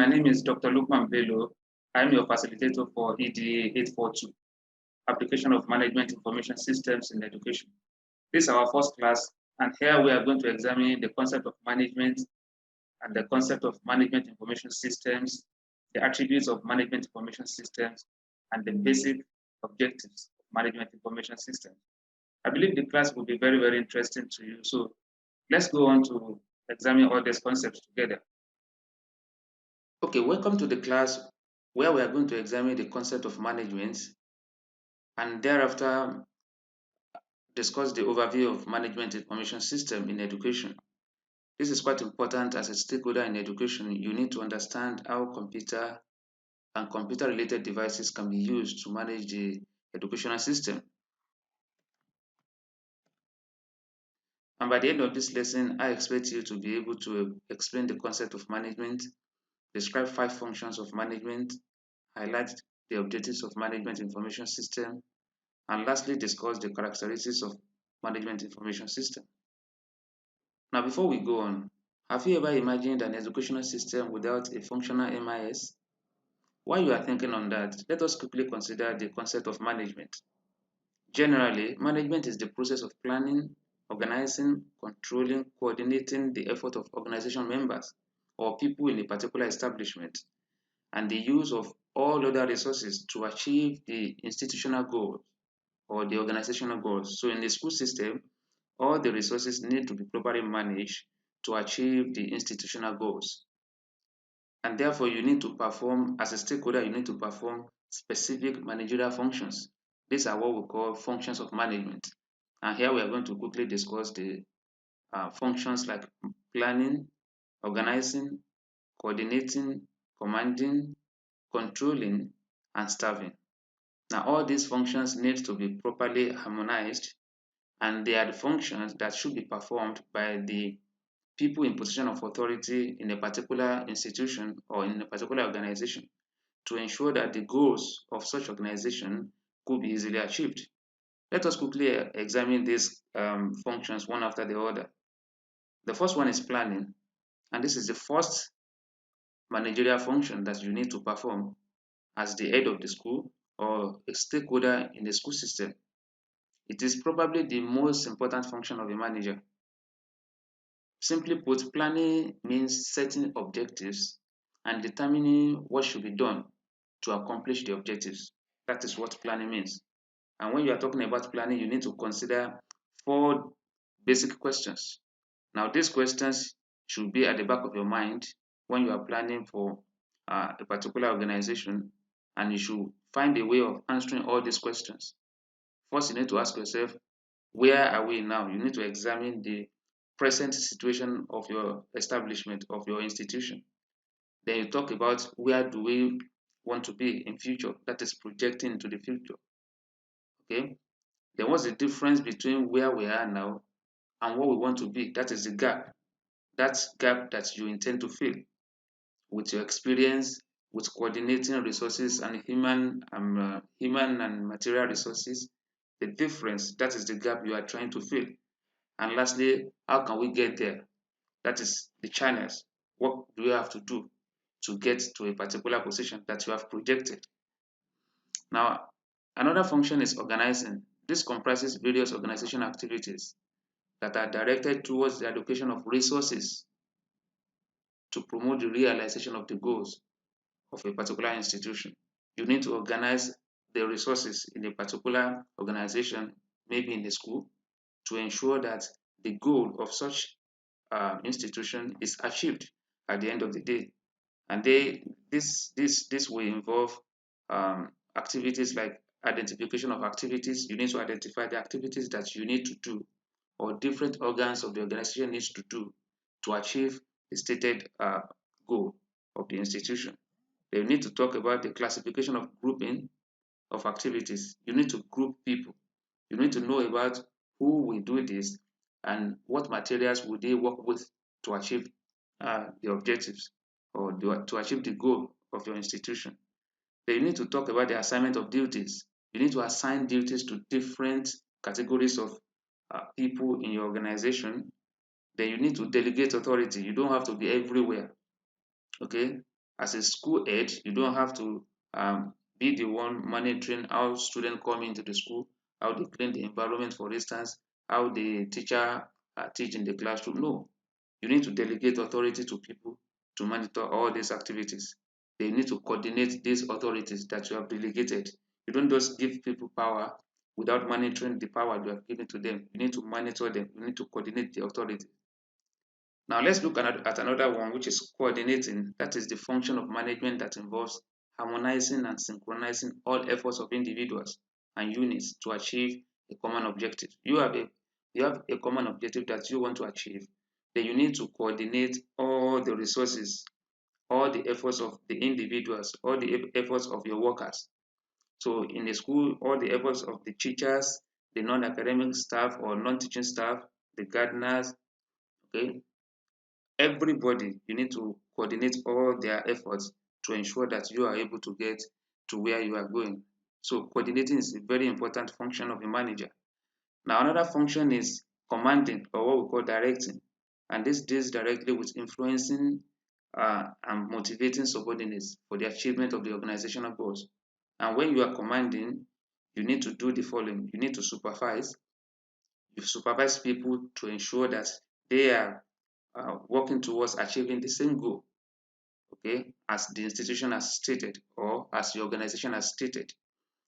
name is Dr. Lukuman Bello. I'm your facilitator for EDA842, Application of Management Information Systems in Education. This is our first class, and here we are going to examine the concept of management and the concept of management information systems, the attributes of management information systems, and the basic objectives of management information systems. I believe the class will be very, very interesting to you. So let's go on to examine all these concepts together. Okay, welcome to the class where we are going to examine the concept of management and thereafter discuss the overview of management information system in education. This is quite important as a stakeholder in education. You need to understand how computer and computer-related devices can be used to manage the educational system. And by the end of this lesson, I expect you to be able to explain the concept of management, describe 5 functions of management, highlight the objectives of management information system, and lastly discuss the characteristics of management information system. Now, before we go on, have you ever imagined an educational system without a functional MIS? While you are thinking on that, let us quickly consider the concept of management. Generally, management is the process of planning, organizing, controlling, coordinating the effort of organization members or people in a particular establishment, and the use of all other resources to achieve the institutional goals or the organizational goals. So in the school system, all the resources need to be properly managed to achieve the institutional goals. And therefore, you need to perform, as a stakeholder, you need to perform specific managerial functions. These are what we call functions of management. And here we are going to quickly discuss the functions like planning, organizing, coordinating, commanding, controlling, and staffing. Now, all these functions need to be properly harmonized, and they are the functions that should be performed by the people in position of authority in a particular institution or in a particular organization to ensure that the goals of such organization could be easily achieved. Let us quickly examine these functions one after the other. The first one is planning, and this is the first managerial function that you need to perform as the head of the school or a stakeholder in the school system. It is probably the most important function of a manager. Simply put, planning means setting objectives and determining what should be done to accomplish the objectives. That is what planning means. And when you are talking about planning, you need to consider 4 basic questions. Now, these questions should be at the back of your mind when you are planning for a particular organization, and you should find a way of answering all these questions. First, you need to ask yourself, where are we now? You need to examine the present situation of your establishment, of your institution. Then you talk about where do we want to be in future, that is projecting into the future. Okay? Then what's the difference between where we are now and what we want to be? That is the gap. That gap that you intend to fill with your experience, with coordinating resources and human and material resources. The difference, that is the gap you are trying to fill. And lastly, how can we get there? That is the channels. What do you have to do to get to a particular position that you have projected? Now, another function is organizing. This comprises various organization activities that are directed towards the allocation of resources to promote the realization of the goals of a particular institution. You need to organize the resources in a particular organization, maybe in the school, to ensure that the goal of such institution is achieved at the end of the day. And this will involve activities like identification of activities. You need to identify the activities that you need to do or different organs of the organization needs to do to achieve the stated goal of the institution. They need to talk about the classification of grouping of activities. You need to group people. You need to know about who will do this and what materials will they work with to achieve the objectives or to achieve the goal of your institution. Then you need to talk about the assignment of duties. You need to assign duties to different categories of people in your organization. Then you need to delegate authority. You don't have to be everywhere. Okay. As a school head, you don't have to be the one monitoring how students come into the school, how they clean the environment, for instance, how the teacher teach in the classroom. No, you need to delegate authority to people to monitor all these activities. They need to coordinate these authorities that you have delegated. You don't just give people power without monitoring the power you have given to them. You need to monitor them. You need to coordinate the authority. Now let's look at another one, which is coordinating. That is the function of management that involves harmonizing and synchronizing all efforts of individuals and units to achieve a common objective. You have a common objective that you want to achieve. Then you need to coordinate all the resources, all the efforts of the individuals, all the efforts of your workers. So in the school, all the efforts of the teachers, the non-academic staff or non-teaching staff, the gardeners, okay, everybody, you need to coordinate all their efforts to ensure that you are able to get to where you are going. So coordinating is a very important function of a manager. Now another function is commanding, or what we call directing, and this deals directly with influencing and motivating subordinates for the achievement of the organizational goals. And when you are commanding, you need to do the following. You need to supervise. You supervise people to ensure that they are working towards achieving the same goal, okay, as the institution has stated or as the organization has stated.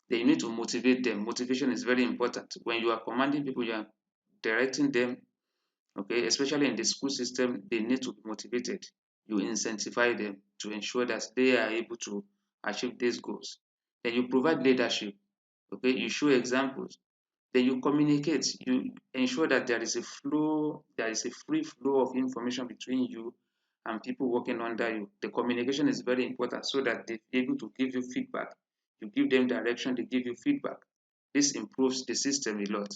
Then you need to motivate them. Motivation is very important. When you are commanding people, you are directing them, okay, especially in the school system, they need to be motivated. You incentivize them to ensure that they are able to achieve these goals. Then you provide leadership, okay, you show examples. Then you communicate, you ensure that there is a free flow of information between you and people working under you. The communication is very important so that they're able to give you feedback. You give them direction, they give you feedback. This improves the system a lot.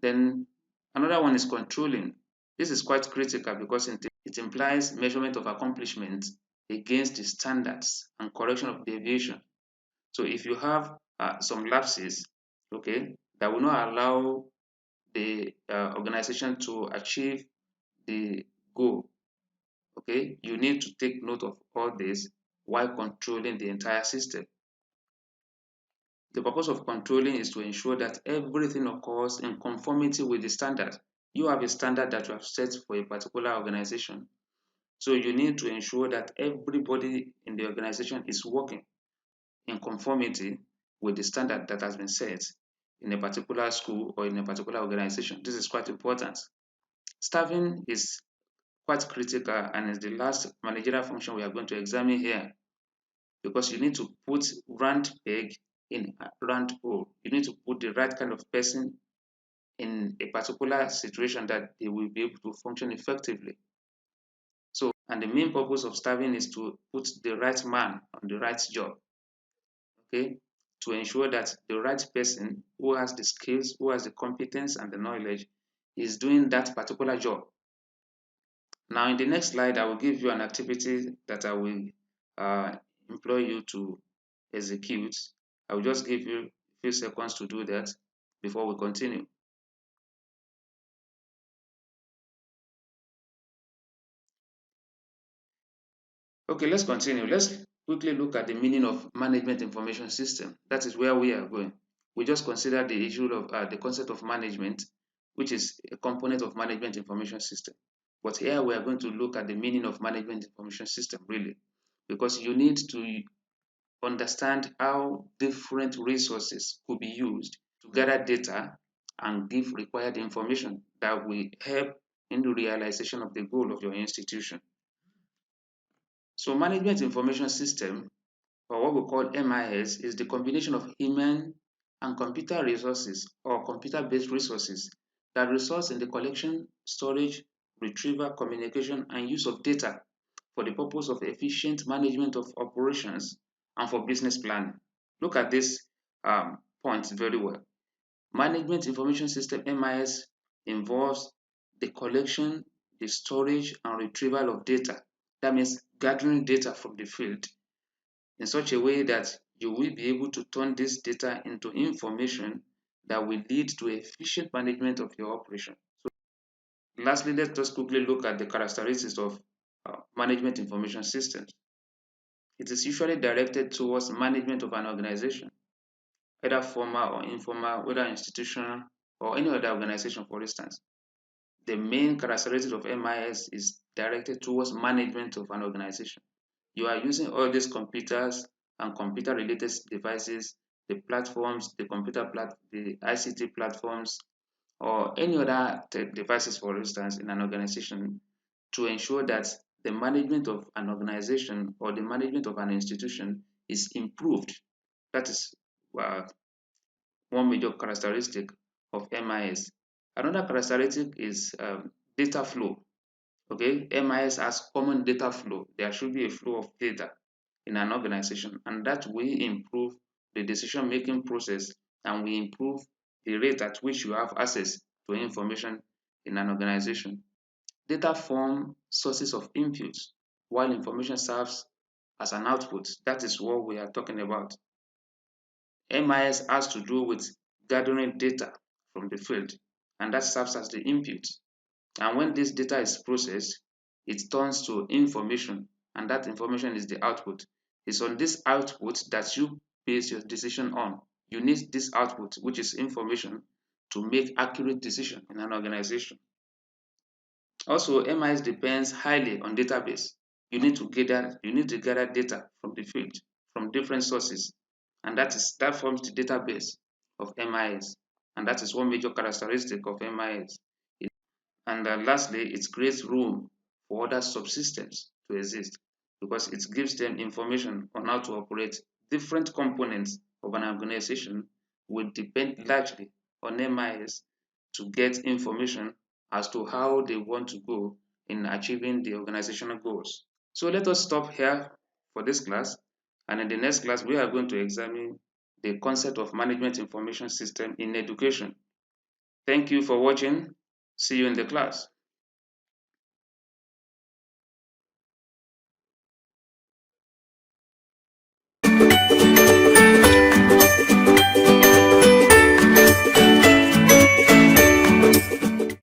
Then another one is controlling. This is quite critical because it implies measurement of accomplishment against the standards and correction of deviation. So if you have some lapses, okay, that will not allow the organization to achieve the goal, okay, you need to take note of all this while controlling the entire system. The purpose of controlling is to ensure that everything occurs in conformity with the standard. You have a standard that you have set for a particular organization. So you need to ensure that everybody in the organization is working in conformity with the standard that has been set in a particular school or in a particular organization. This is quite important. Staffing is quite critical and is the last managerial function we are going to examine here, because you need to put round peg in a round hole. You need to put the right kind of person in a particular situation that they will be able to function effectively. So, and the main purpose of staffing is to put the right man on the right job, okay, to ensure that the right person who has the skills, who has the competence and the knowledge is doing that particular job. Now, in the next slide, I will give you an activity that I will uh, employ you to execute. I will just give you a few seconds to do that before we continue. Okay, let's continue. Let's quickly look at the meaning of management information system. That is where we are going. We just consider the issue of the concept of management, which is a component of management information system. But here we are going to look at the meaning of management information system, really, because you need to understand how different resources could be used to gather data and give required information that will help in the realization of the goal of your institution. So management information system, or what we call MIS, is the combination of human and computer resources or computer-based resources that results in the collection, storage, retrieval, communication, and use of data for the purpose of efficient management of operations and for business planning. Look at this point very well. Management Information System (MIS) involves the collection, the storage, and retrieval of data. That means gathering data from the field in such a way that you will be able to turn this data into information that will lead to efficient management of your operation. So lastly, let's just quickly look at the characteristics of management information systems. It is usually directed towards management of an organization, either formal or informal, whether institutional or any other organization, for instance. The main characteristic of MIS is directed towards management of an organization. You are using all these computers and computer related devices, the platforms, the ICT platforms, or any other devices, for instance, in an organization to ensure that the management of an organization or the management of an institution is improved. That is uh, one major characteristic of MIS. Another characteristic is data flow. Okay, MIS has common data flow. There should be a flow of data in an organization, and that will improve the decision-making process and will improve the rate at which you have access to information in an organization. Data form sources of input, while information serves as an output. That is what we are talking about. MIS has to do with gathering data from the field, and that serves as the input. And when this data is processed, it turns to information, and that information is the output. It's on this output that you base your decision on. You need this output, which is information, to make accurate decision in an organization. Also, MIS depends highly on database. You need to gather data from the field, from different sources, and that forms the database of MIS. And that is one major characteristic of MIS. And lastly, it creates room for other subsystems to exist because it gives them information on how to operate. Different components of an organization will depend largely on MIS to get information as to how they want to go in achieving the organizational goals. So let us stop here for this class, and in the next class we are going to examine the concept of management information system in education. Thank you for watching. See you in the class.